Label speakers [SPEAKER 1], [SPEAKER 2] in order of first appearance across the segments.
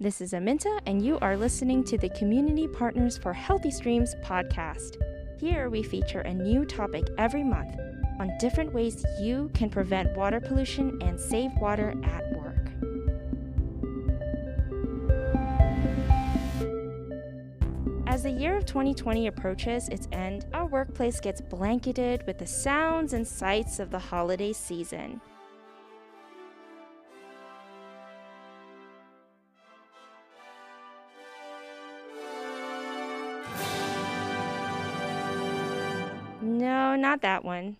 [SPEAKER 1] This is Aminta, and you are listening to the Community Partners for Healthy Streams podcast. Here we feature a new topic every month on different ways you can prevent water pollution and save water at work. As the year of 2020 approaches its end, our workplace gets blanketed with the sounds and sights of the holiday season. No, not that one.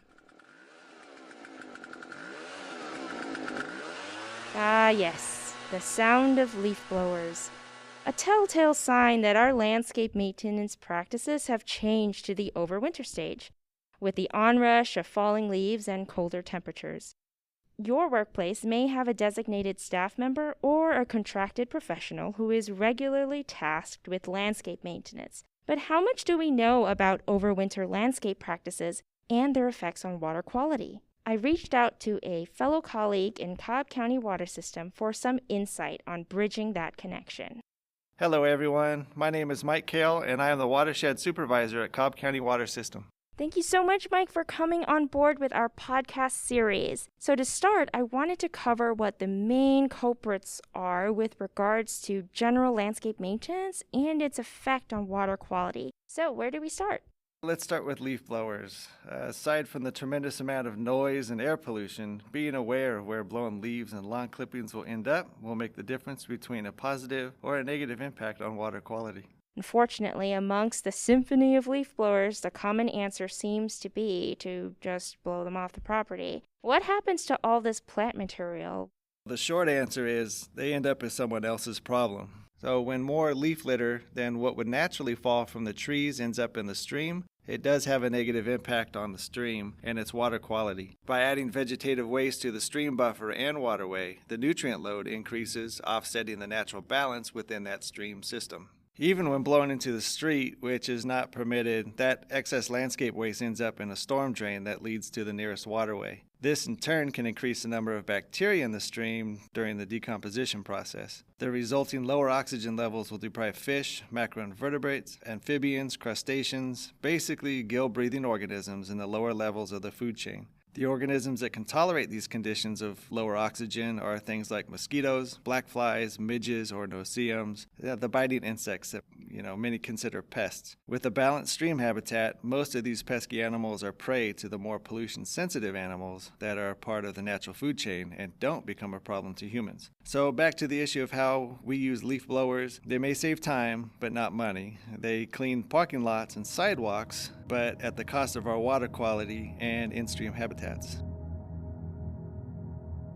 [SPEAKER 1] Ah, yes, the sound of leaf blowers. A telltale sign that our landscape maintenance practices have changed to the overwinter stage, with the onrush of falling leaves and colder temperatures. Your workplace may have a designated staff member or a contracted professional who is regularly tasked with landscape maintenance. But how much do we know about overwinter landscape practices and their effects on water quality? I reached out to a fellow colleague in Cobb County Water System for some insight on bridging that connection.
[SPEAKER 2] Hello everyone, my name is Mike Kahle and I am the Watershed Supervisor at Cobb County Water System.
[SPEAKER 1] Thank you so much, Mike, for coming on board with our podcast series. So to start, I wanted to cover what the main culprits are with regards to general landscape maintenance and its effect on water quality. So where do we start?
[SPEAKER 2] Let's start with leaf blowers. Aside from the tremendous amount of noise and air pollution, being aware of where blown leaves and lawn clippings will end up will make the difference between a positive or a negative impact on water quality.
[SPEAKER 1] Unfortunately, amongst the symphony of leaf blowers, the common answer seems to be to just blow them off the property. What happens to all this plant material?
[SPEAKER 2] The short answer is they end up as someone else's problem. So when more leaf litter than what would naturally fall from the trees ends up in the stream, it does have a negative impact on the stream and its water quality. By adding vegetative waste to the stream buffer and waterway, the nutrient load increases, offsetting the natural balance within that stream system. Even when blown into the street, which is not permitted, that excess landscape waste ends up in a storm drain that leads to the nearest waterway. This in turn can increase the number of bacteria in the stream during the decomposition process. The resulting lower oxygen levels will deprive fish, macroinvertebrates, amphibians, crustaceans, basically gill-breathing organisms in the lower levels of the food chain. The organisms that can tolerate these conditions of lower oxygen are things like mosquitoes, black flies, midges, or no-see-ums, the biting insects that many consider pests. With a balanced stream habitat, most of these pesky animals are prey to the more pollution-sensitive animals that are part of the natural food chain and don't become a problem to humans. So back to the issue of how we use leaf blowers. They may save time, but not money. They clean parking lots and sidewalks, but at the cost of our water quality and in-stream habitats.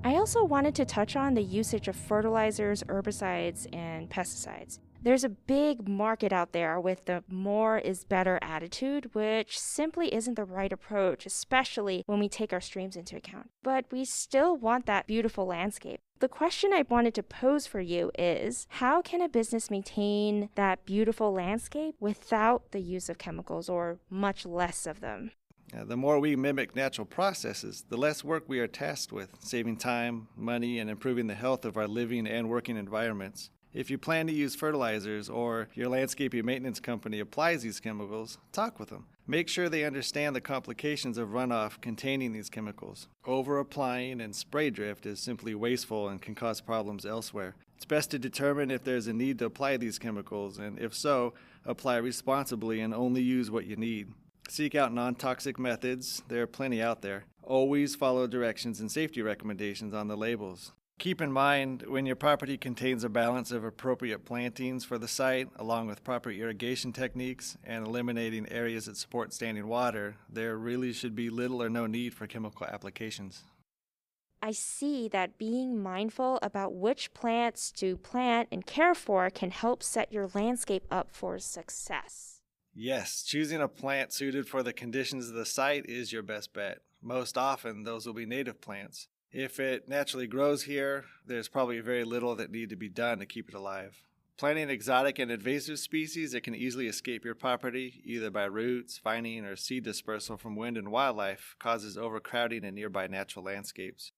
[SPEAKER 1] I also wanted to touch on the usage of fertilizers, herbicides, and pesticides. There's a big market out there with the more is better attitude, which simply isn't the right approach, especially when we take our streams into account. But we still want that beautiful landscape. The question I wanted to pose for you is, how can a business maintain that beautiful landscape without the use of chemicals or much less of them?
[SPEAKER 2] The more we mimic natural processes, the less work we are tasked with, saving time, money, and improving the health of our living and working environments. If you plan to use fertilizers or your landscaping maintenance company applies these chemicals, talk with them. Make sure they understand the complications of runoff containing these chemicals. Over-applying and spray drift is simply wasteful and can cause problems elsewhere. It's best to determine if there's a need to apply these chemicals, and if so, apply responsibly and only use what you need. Seek out non-toxic methods. There are plenty out there. Always follow directions and safety recommendations on the labels. Keep in mind, when your property contains a balance of appropriate plantings for the site, along with proper irrigation techniques and eliminating areas that support standing water, there really should be little or no need for chemical applications.
[SPEAKER 1] I see that being mindful about which plants to plant and care for can help set your landscape up for success.
[SPEAKER 2] Yes, choosing a plant suited for the conditions of the site is your best bet. Most often, those will be native plants. If it naturally grows here, there's probably very little that need to be done to keep it alive. Planting exotic and invasive species that can easily escape your property, either by roots, vining, or seed dispersal from wind and wildlife, causes overcrowding in nearby natural landscapes.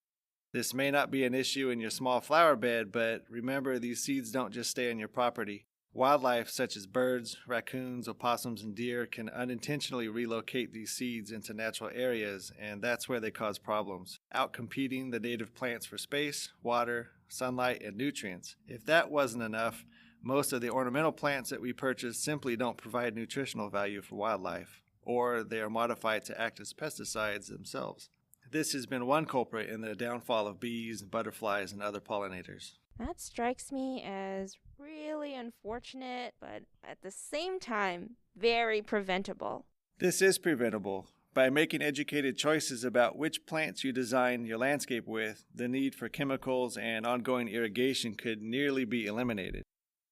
[SPEAKER 2] This may not be an issue in your small flower bed, but remember these seeds don't just stay on your property. Wildlife such as birds, raccoons, opossums, and deer can unintentionally relocate these seeds into natural areas, and that's where they cause problems, outcompeting the native plants for space, water, sunlight, and nutrients. If that wasn't enough, most of the ornamental plants that we purchase simply don't provide nutritional value for wildlife, or they are modified to act as pesticides themselves. This has been one culprit in the downfall of bees, butterflies, and other pollinators.
[SPEAKER 1] That strikes me as really unfortunate, but at the same time, very preventable.
[SPEAKER 2] This is preventable. By making educated choices about which plants you design your landscape with, the need for chemicals and ongoing irrigation could nearly be eliminated.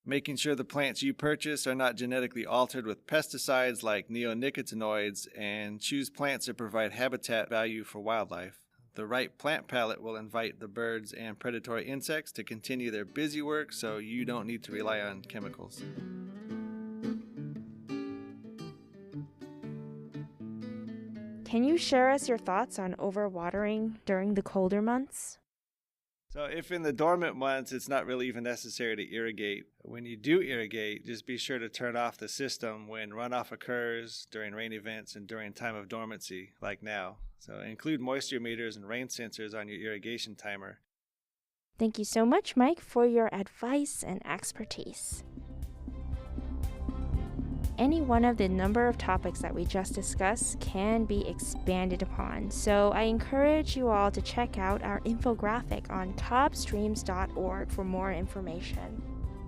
[SPEAKER 2] Making sure the plants you purchase are not genetically altered with pesticides like neonicotinoids, and choose plants that provide habitat value for wildlife. The right plant palette will invite the birds and predatory insects to continue their busy work, so you don't need to rely on chemicals.
[SPEAKER 1] Can you share us your thoughts on overwatering during the colder months?
[SPEAKER 2] So if in the dormant months it's not really even necessary to irrigate, when you do irrigate, just be sure to turn off the system when runoff occurs, during rain events, and during time of dormancy, like now. So include moisture meters and rain sensors on your irrigation timer.
[SPEAKER 1] Thank you so much, Mike, for your advice and expertise. Any one of the number of topics that we just discussed can be expanded upon, so I encourage you all to check out our infographic on topstreams.org for more information.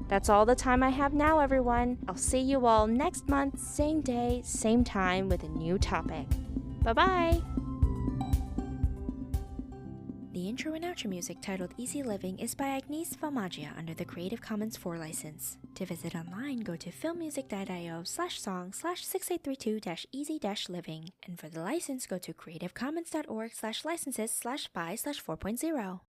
[SPEAKER 1] That's all the time I have now, everyone. I'll see you all next month, same day, same time, with a new topic. Bye-bye! The intro and outro music titled Easy Living is by Agnes Valmagia under the Creative Commons 4 license. To visit online, go to filmmusic.io/song/6832-easy-living, and for the license, go to creativecommons.org/licenses/by/4.0.